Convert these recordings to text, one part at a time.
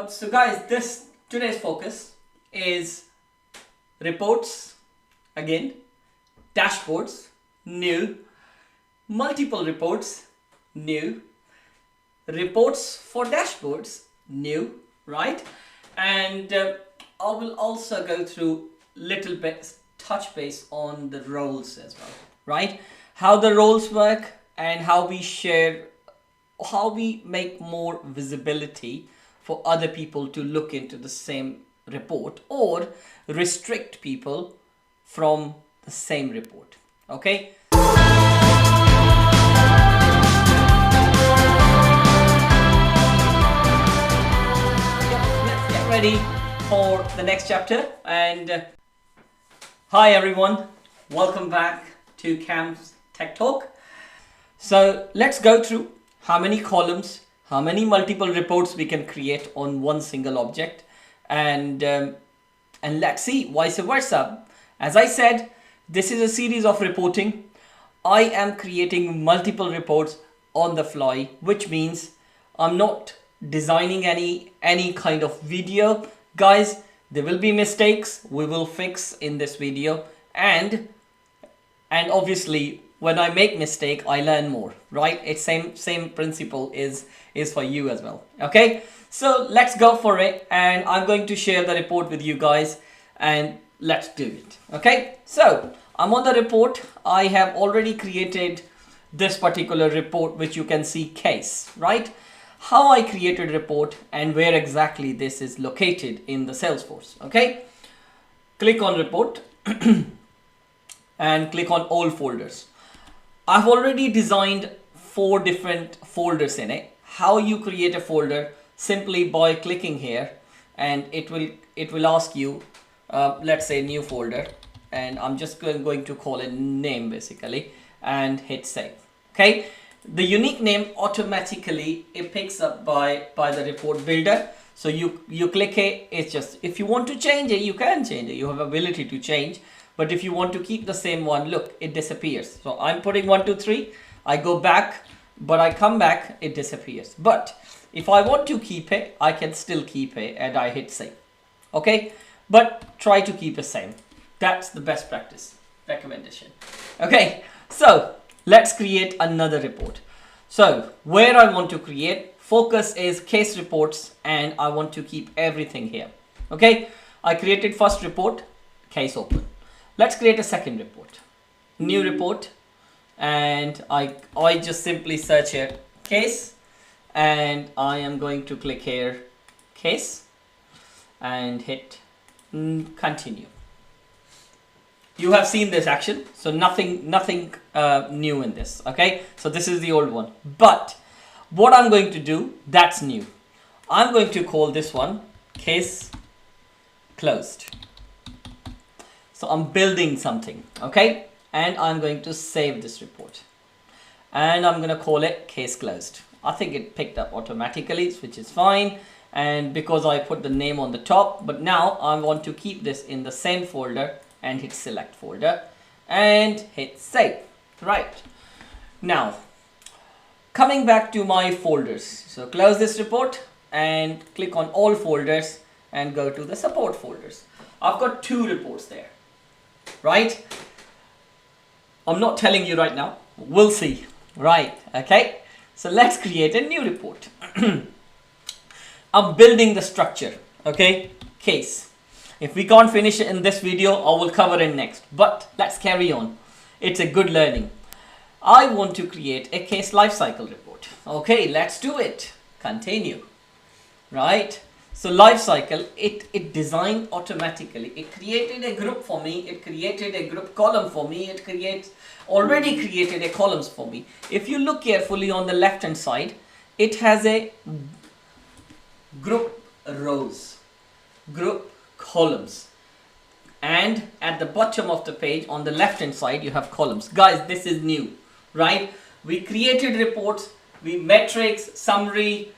So guys, today's focus is reports, again, dashboards, new, multiple reports, new, reports for dashboards, new, right? And I will also go through little bit, touch base on the roles as well, right? How the roles work and how we share, how we make more visibility for other people to look into the same report or restrict people from the same report. Okay. Let's get ready for the next chapter. And hi everyone, welcome back to Cam's Tech Talk. So let's go through how many columns, how many multiple reports we can create on one single object, and let's see vice versa. As I said, this is a series of reporting. I am creating multiple reports on the fly, which means I'm not designing any kind of video. Guys, there will be mistakes we will fix in this video, and obviously when I make mistake, I learn more, right? It's same principle is for you as well. Okay, so let's go for it, and I'm going to share the report with you guys, and let's do it. Okay, so I'm on the report. I have already created this particular report, which you can see case, right? How I created report and where exactly this is located in the Salesforce. Okay, click on report and click on all folders. I've already designed 4 different folders in it. How you create a folder? Simply by clicking here, and it will ask you, let's say new folder, and I'm just going to call it name basically, and hit save. Okay, the unique name automatically it picks up by the report builder. So you click it. It's just, if you want to change it, you can change it. You have ability to change. But if you want to keep the same one, look, it disappears. So I'm putting 1, 2, 3. I go back, but I come back, it disappears. But if I want to keep it, I can still keep it, and I hit save. Okay, but try to keep it same. That's the best practice recommendation. Okay, so let's create another report. So where I want to create, focus is case reports, and I want to keep everything here. Okay, I created first report, case open. Let's create a second report, new report, and I just simply search here case, and I am going to click here case and hit continue. You have seen this action, so nothing new in this. Okay, so this is the old one, but what I'm going to do, that's new. I'm going to call this one case closed. So I'm building something, okay? And I'm going to save this report. And I'm going to call it case closed. I think it picked up automatically, which is fine. And because I put the name on the top, but now I want to keep this in the same folder, and hit select folder and hit save. Right. Now, coming back to my folders. So close this report and click on all folders and go to the support folders. I've got 2 reports there. Right? I'm not telling you right now. We'll see. Right. Okay. So let's create a new report. I'm building the structure. Okay. Case. If we can't finish it in this video, I will cover it next. But let's carry on. It's a good learning. I want to create a case lifecycle report. Okay. Let's do it. Continue. Right. So Lifecycle, it designed automatically. It created a group for me. It created a group column for me. It already created a columns for me. If you look carefully on the left hand side, it has a group rows, group columns. And at the bottom of the page on the left hand side, you have columns. Guys, this is new, right? We created reports, we metrics, summary,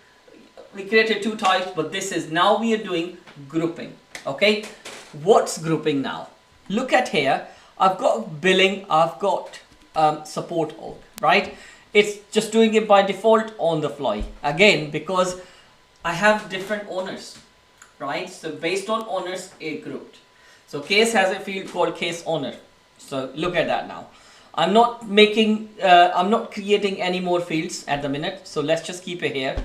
we created 2 types, but this is now we are doing grouping. Okay, what's grouping now? Look at here. I've got billing, I've got support org, right? It's just doing it by default on the fly again, because I have different owners, right? So based on owners, it grouped. So case has a field called case owner. So look at that now. I'm not creating any more fields at the minute. So let's just keep it here.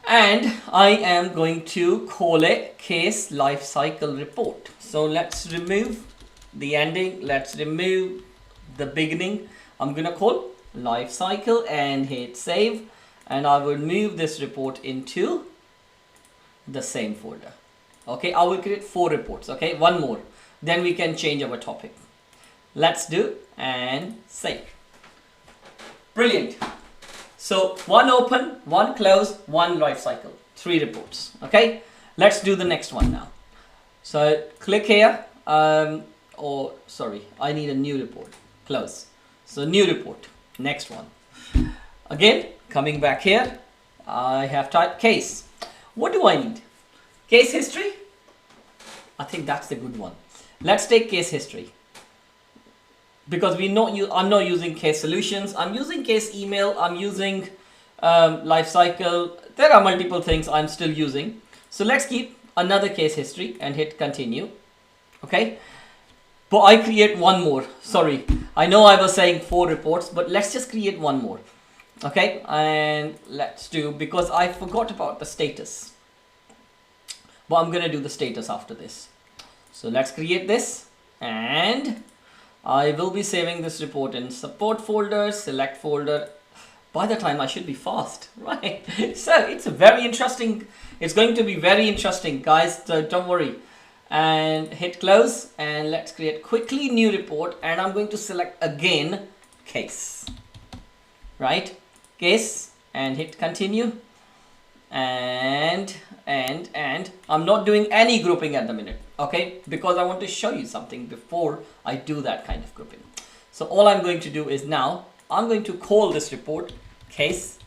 And I am going to call it case lifecycle report. So let's remove the ending. Let's remove the beginning. I'm going to call lifecycle and hit save. And I will move this report into the same folder. Okay, I will create 4 reports. Okay, one more. Then we can change our topic. Let's do and save. Brilliant. So 1 open, 1 close, 1 life cycle, 3 reports. Okay, let's do the next one now. So click here, or sorry, I need a new report. Close. So new report, next one. Again, coming back here, I have typed case. What do I need? Case history? I think that's the good one. Let's take case history. Because I'm not using case solutions, I'm using case email, I'm using lifecycle. There are multiple things I'm still using. So let's keep another case history and hit continue. Okay, but I create one more. Sorry, I know I was saying 4 reports, but let's just create one more. Okay, and let's do, because I forgot about the status, but I'm gonna do the status after this. So let's create this, and I will be saving this report in support folder, select folder. By the time I should be fast, right? So it's very interesting. It's going to be very interesting, guys. So don't worry. And hit close, and let's create quickly new report. And I'm going to select again case, right? Case, and hit continue. And I'm not doing any grouping at the minute, okay? Because I want to show you something before I do that kind of grouping. So all I'm going to do is now I'm going to call this report case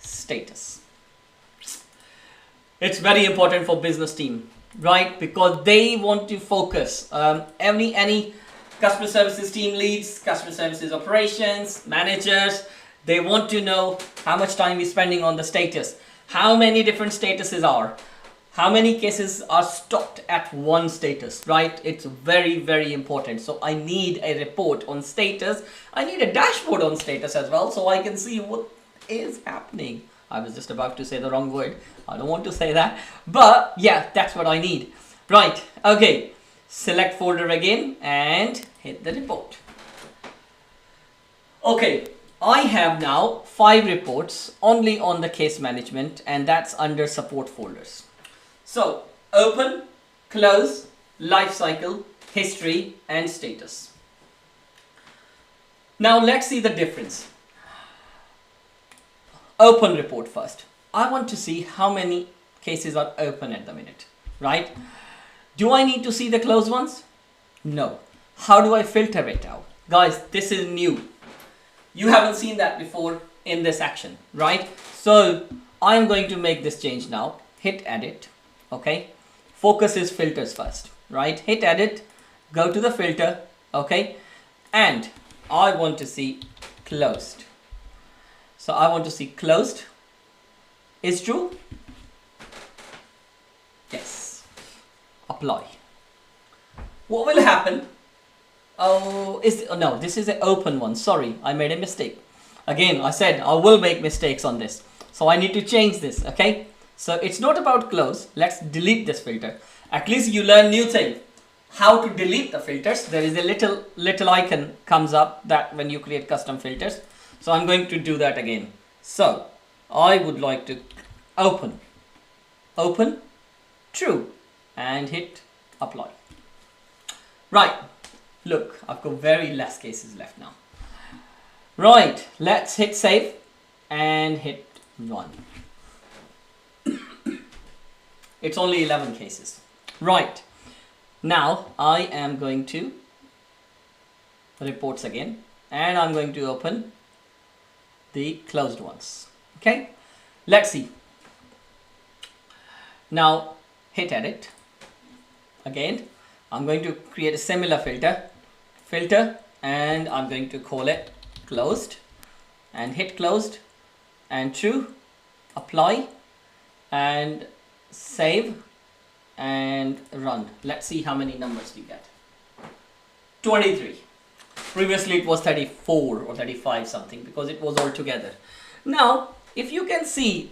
status. It's very important for business team, right? Because they want to focus. Any customer services team leads, customer services operations, managers, they want to know how much time we're spending on the status. How many different statuses are, how many cases are stopped at one status, right? It's very, very important. So I need a report on status. I need a dashboard on status as well, so I can see what is happening. I was just about to say the wrong word. I don't want to say that, but yeah, that's what I need. Right, okay, select folder again and hit the report. Okay, I have now 5 reports only on the case management, and that's under support folders. So open, close, lifecycle, history, and status. Now let's see the difference. Open report first. I want to see how many cases are open at the minute, right? Do I need to see the closed ones? No. How do I filter it out? Guys, this is new. You haven't seen that before in this action, right? So I'm going to make this change now. Hit edit, okay? Focus is filters first, right? Hit edit, go to the filter, okay? And I want to see closed. So I want to see closed is true. Yes. Apply. What will happen? Oh, no, this is an open one. Sorry, I made a mistake. Again, I said I will make mistakes on this. So I need to change this, okay? So it's not about close. Let's delete this filter. At least you learn new thing. How to delete the filters. There is a little icon comes up that when you create custom filters. So I'm going to do that again. So I would like to open, true, and hit apply. Right. Look, I've got very less cases left now. Right, let's hit save and hit run. It's only 11 cases. Right, now I am going to reports again, and I'm going to open the closed ones. Okay, let's see. Now hit edit. Again, I'm going to create a similar filter, and I'm going to call it closed, and hit closed and true, apply, and save and run. Let's see how many numbers we get. 23. Previously it was 34 or 35 something because it was all together. Now, if you can see,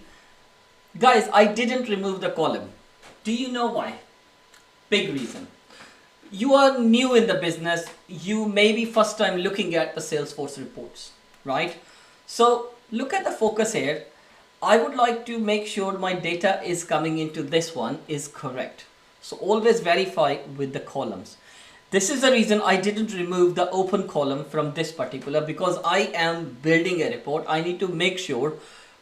guys, I didn't remove the column. Do you know why? Big reason. You are new in the business. You may be first time looking at the Salesforce reports, right? So look at the focus here. I would like to make sure my data is coming into this one is correct. So always verify with the columns. This is the reason I didn't remove the open column from this particular, because I am building a report. I need to make sure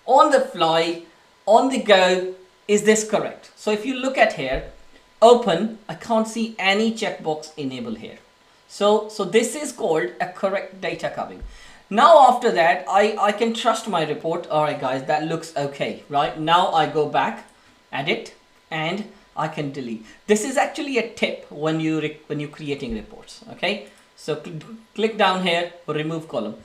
on the fly, on the go, is this correct? So if you look at here, open, I can't see any checkbox enabled here. So this is called a correct data coming. Now after that, I can trust my report. All right, guys, that looks okay, right? Now I go back, edit, and I can delete. This is actually a tip when you're creating reports, okay? So click down here for remove column.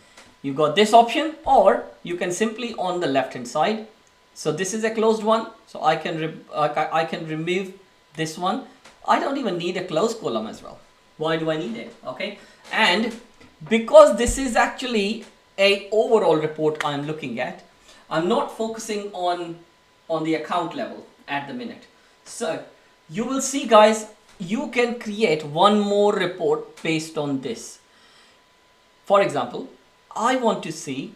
You got this option, or you can simply on the left hand side. So this is a closed one, so I can remove this one. I don't even need a closed column as well. Why do I need it? Okay, and because this is actually a overall report I'm looking at, I'm not focusing on the account level at the minute. So you will see, guys, you can create one more report based on this. For example, I want to see,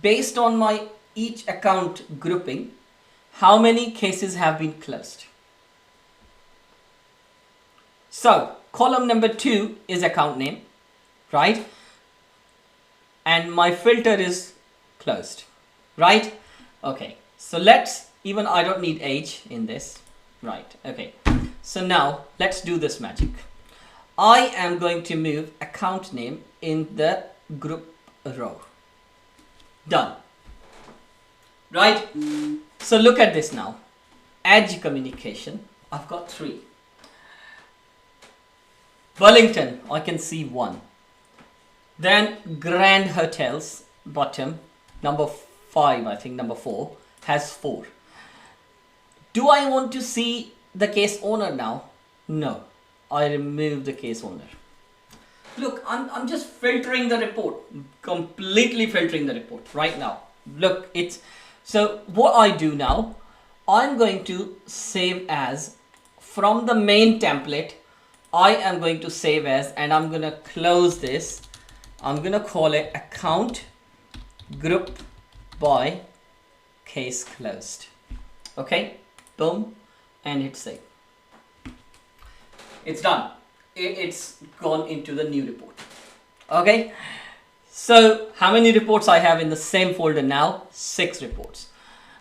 based on my each account grouping, how many cases have been closed. So column number 2 is account name, right? And my filter is closed, right? Okay, so let's, even I don't need age in this, right? Okay, so now let's do this magic. I am going to move account name in the group row. Done. Right? So look at this now. Edge communication, I've got 3. Wellington, I can see 1. Then Grand Hotels, bottom, number 5, I think number 4, has 4. Do I want to see the case owner now? No, I remove the case owner. Look, I'm just filtering the report, completely filtering the report right now. Look, it's, so what I do now, I'm going to save as from the main template. I am going to save as, and I'm going to close this. I'm going to call it account group by case closed. Okay, boom, and hit save. It's done. It's gone into the new report. Okay, so how many reports I have in the same folder now? 6 reports.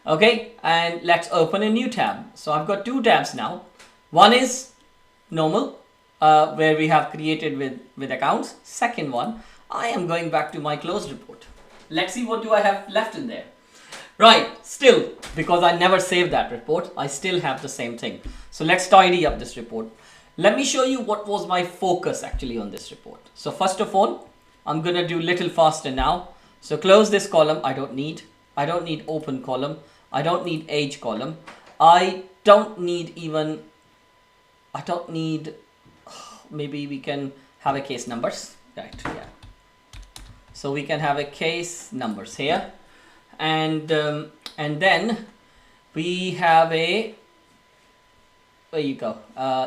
Okay, and let's open a new tab. So I've got 2 tabs now. One is normal, where we have created with accounts. Second one, I am going back to my closed report. Let's see what do I have left in there. Right, still, because I never saved that report, I still have the same thing. So let's tidy up this report. Let me show you what was my focus actually on this report. So first of all, I'm going to do little faster now. So close this column. I don't need open column. I don't need age column. I don't need, maybe we can have a case numbers, right? Yeah. So we can have a case numbers here, and then we have a, there you go.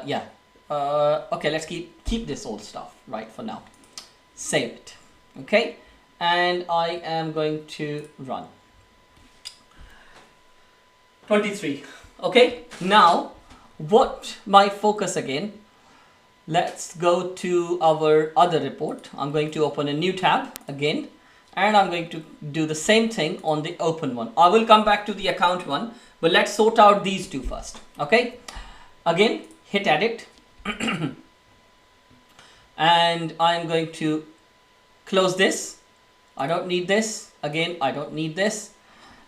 Yeah. Okay, let's keep this old stuff right for now. Save it. Okay, and I am going to run. 23. Okay, now what my focus again, let's go to our other report. I'm going to open a new tab again, and I'm going to do the same thing on the open one. I will come back to the account one, but let's sort out these 2 first. Okay, again hit edit and I'm going to close this. I don't need this. Again, I don't need this.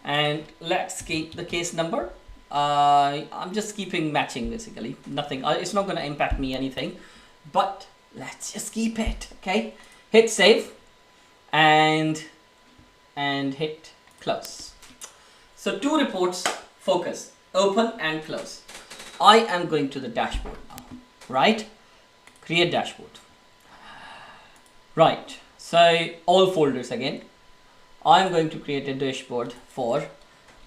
And let's keep the case number. I'm just keeping matching basically. Nothing. It's not going to impact me anything. But let's just keep it. Okay. Hit save and hit close. So 2 reports, focus. open and close. I am going to the dashboard now, right? Create dashboard. Right, so all folders again. I'm going to create a dashboard for,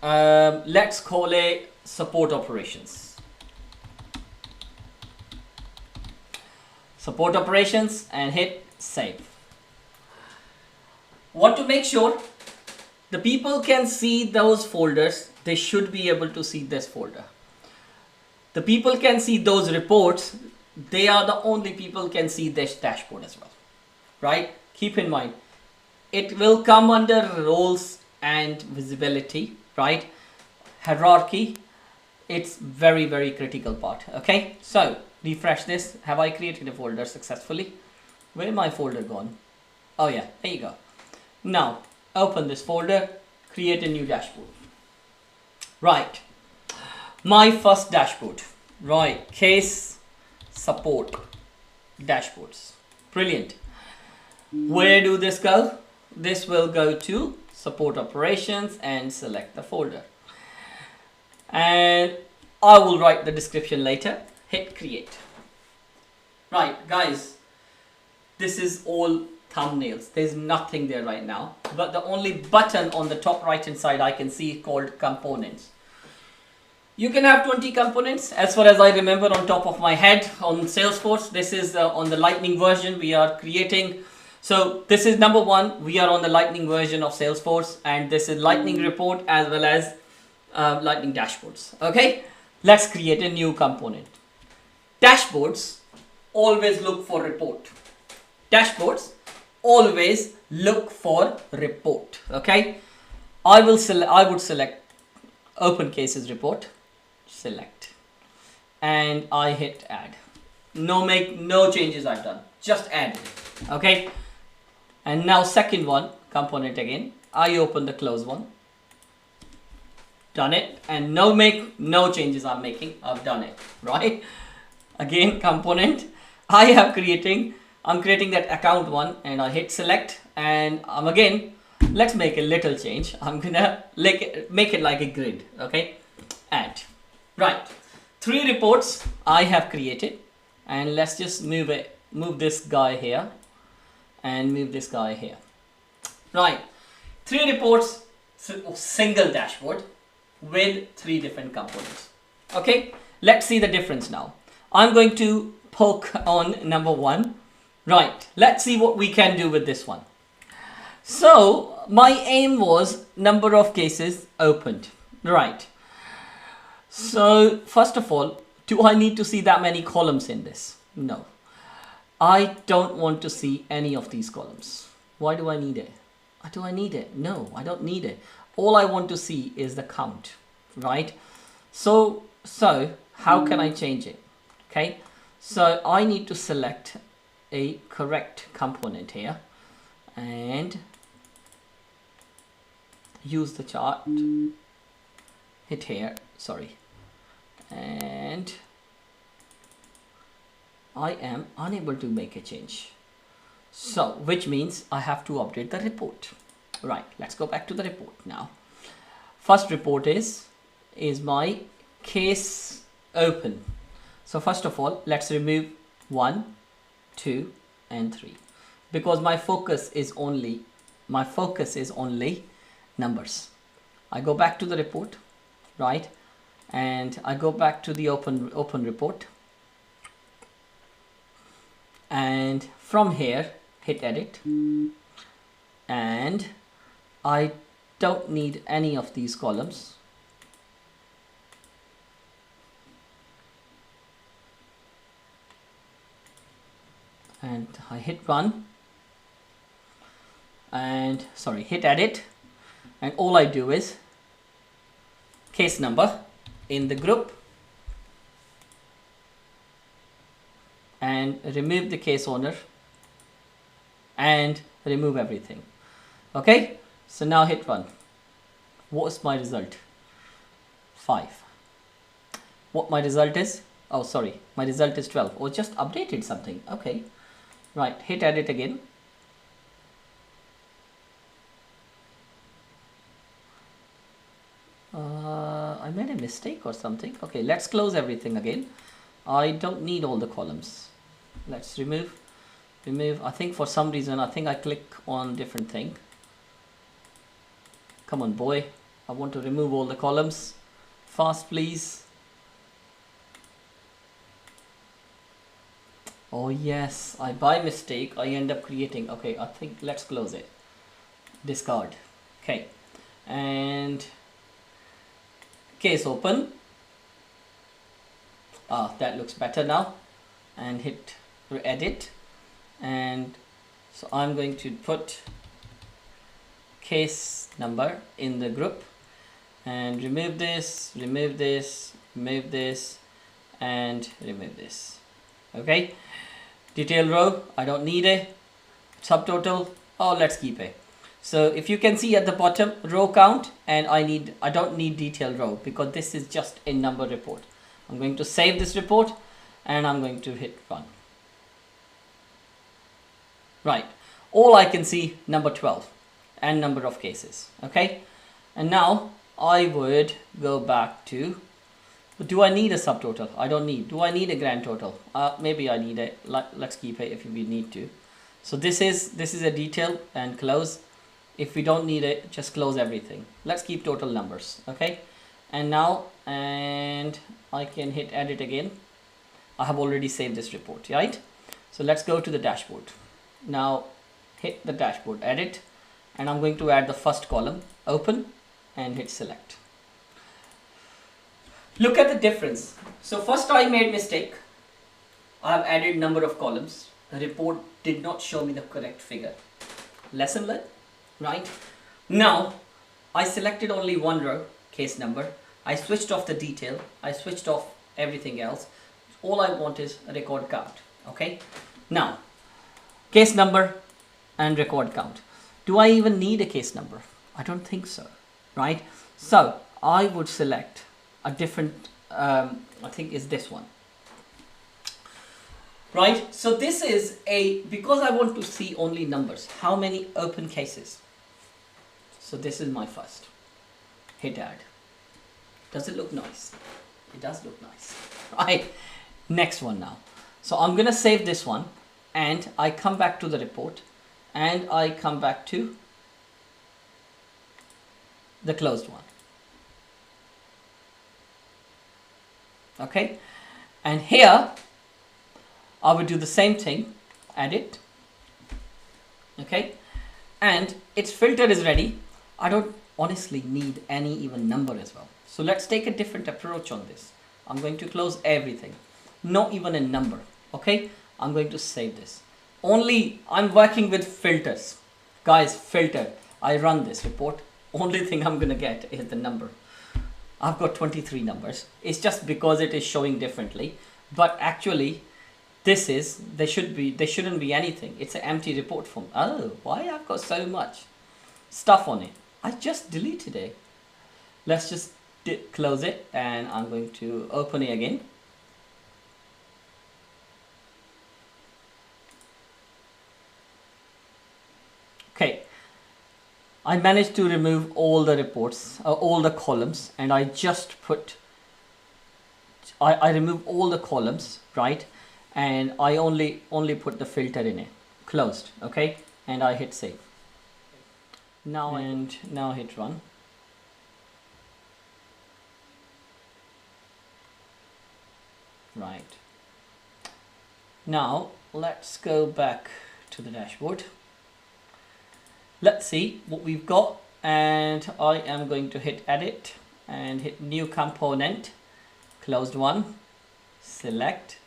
let's call it support operations. Support operations and hit save. Want to make sure the people can see those folders, they should be able to see this folder. The people can see those reports, they are the only people can see this dashboard as well, right? Keep in mind, it will come under roles and visibility, right? Hierarchy, it's very, very critical part, okay? So refresh this. Have I created a folder successfully? Where my folder gone? Oh yeah, there you go. Now open this folder, create a new dashboard. Right, my first dashboard, right? Case support dashboards. Brilliant. Where do this go? This will go to support operations and select the folder. And I will write the description later. Hit create. Right, guys, this is all thumbnails. There's nothing there right now, but the only button on the top right hand side I can see called components. You can have 20 components as far as I remember on top of my head on Salesforce. This is on the Lightning version we are creating. So this is number one. We are on the Lightning version of Salesforce, and this is Lightning report as well as Lightning dashboards. Okay, let's create a new component. Dashboards always look for report. Dashboards always look for report. Okay, I would select open cases report, select, and I hit add. No changes I've done, just add it. Okay, and now second one, component again. I open the close one, done it, and no changes I'm making. I've done it, right? Again, component. I'm creating that account one, and I hit select, and again, let's make a little change. I'm gonna make it like a grid. Okay, add. Right, 3 reports I have created, and let's just move this guy here and move this guy here. Right, 3 reports, single dashboard with 3 different components. Okay, let's see the difference now. I'm going to poke on number 1. Right, let's see what we can do with this one. So my aim was number of cases opened. Right, so first of all, do I need to see that many columns in this? No, I don't want to see any of these columns. Why do I need it? Do I need it? No, I don't need it. All I want to see is the count, right? So how can I change it? Okay, so I need to select a correct component here and use the chart, hit here, sorry, and I am unable to make a change, so which means I have to update the report. Right, let's go back to the report now. First report is my case open. So first of all, let's remove 1, 2 and 3 because my focus is only numbers. I go back to the report, right, and I go back to the open report, and from here hit edit, and I don't need any of these columns. And I hit run and hit edit, and all I do is case number in the group and remove the case owner and remove everything. Okay, so now hit run. What's my result? 5. What my result is? Oh, sorry, my result is 12. Oh, just updated something. Okay. Right, hit edit again. I I made a mistake or something. Okay, let's close everything again. I don't need all the columns. Let's remove. I think for some reason, I think I click on different thing. Come on, boy. I want to remove all the columns. Fast, please. Oh yes, I by mistake, I end up creating. Okay, I think let's close it. Discard. Okay, and case open. That looks better now. And hit edit. And so I'm going to put case number in the group and remove this, remove this, remove this, and remove this. Okay, detail row, I don't need it. Subtotal, oh, let's keep it. So if you can see at the bottom, row count, and I don't need detail row because this is just a number report. I'm going to save this report and I'm going to hit run. Right, all I can see number 12 and number of cases. Okay, and now I would go back to, do I need a subtotal? I don't need. Do I need a grand total? Maybe I need it. Let's keep it if we need to. So this is a detail and close. If we don't need it, just close everything. Let's keep total numbers. Okay, and now I can hit edit again. I have already saved this report, right? So let's go to the dashboard. Now hit the dashboard, edit, and I'm going to add the first column, open, and hit select. Look at the difference. So first I made mistake. I have added number of columns. The report did not show me the correct figure. Lesson learned, right? Now I selected only one row, case number. I switched off the detail. I switched off everything else. All I want is a record count. Okay. Now case number and record count. Do I even need a case number? I don't think so, right? So I would select a different, I think is this one, right? So this is because I want to see only numbers, how many open cases. So this is my first. Hit add. Does it look nice? It does look nice, right? Next one now. So I'm gonna save this one and I come back to the report and I come back to the closed one. Okay, and here I would do the same thing, edit. Okay, and its filter is ready. I don't honestly need any even number as well. So let's take a different approach on this. I'm going to close everything, not even a number. Okay, I'm going to save this. Only I'm working with filters, guys. Filter. I run this report. Only thing I'm gonna get is the number. I've got 23 numbers. It's just because it is showing differently, but actually there shouldn't be anything. It's an empty report form. Oh, why I've got so much stuff on it? I just deleted it. Let's just close it and I'm going to open it again. Okay, I managed to remove all the reports, all the columns, and I just put, I remove all the columns, right? And I only put the filter in it, closed, okay? And I hit save. Now hit run. Right. Now let's go back to the dashboard. Let's see what we've got, and I am going to hit edit and hit new component, closed one, select,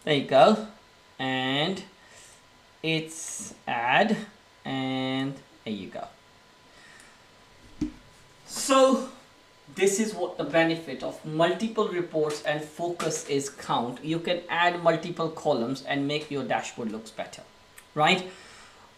there you go, and it's add, and there you go. So this is what the benefit of multiple reports and focus is count. You can add multiple columns and make your dashboard looks better, right?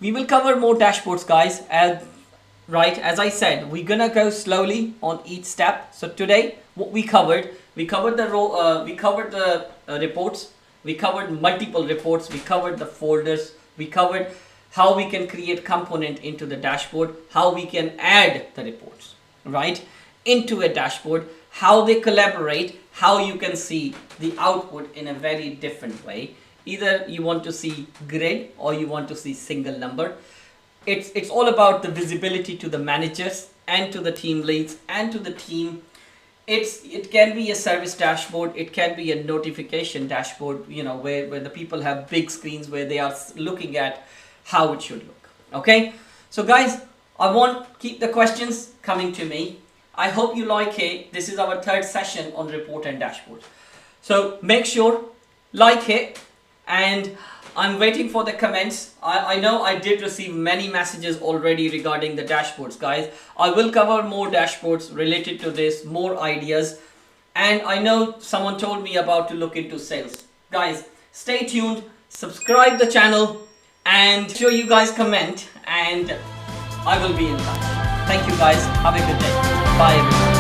We will cover more dashboards, guys, as I said, we're gonna go slowly on each step. So today what we covered the row, we covered the reports, we covered multiple reports, we covered the folders, we covered how we can create component into the dashboard, how we can add the reports, right? into a dashboard, how they collaborate, how you can see the output in a very different way. Either you want to see grid or you want to see single number. It's all about the visibility to the managers and to the team leads and to the team. It can be a service dashboard, it can be a notification dashboard, you know, where the people have big screens where they are looking at how it should look. Okay, so guys, I want keep the questions coming to me. I hope you like it. This is our third session on report and dashboard. So make sure like it, and I'm waiting for the comments. I know I did receive many messages already regarding the dashboards, guys. I will cover more dashboards related to this, more ideas. And I know someone told me about to look into sales. Guys, stay tuned, subscribe the channel, and sure you guys comment, and I will be in touch. Thank you guys. Have a good day. Bye everyone.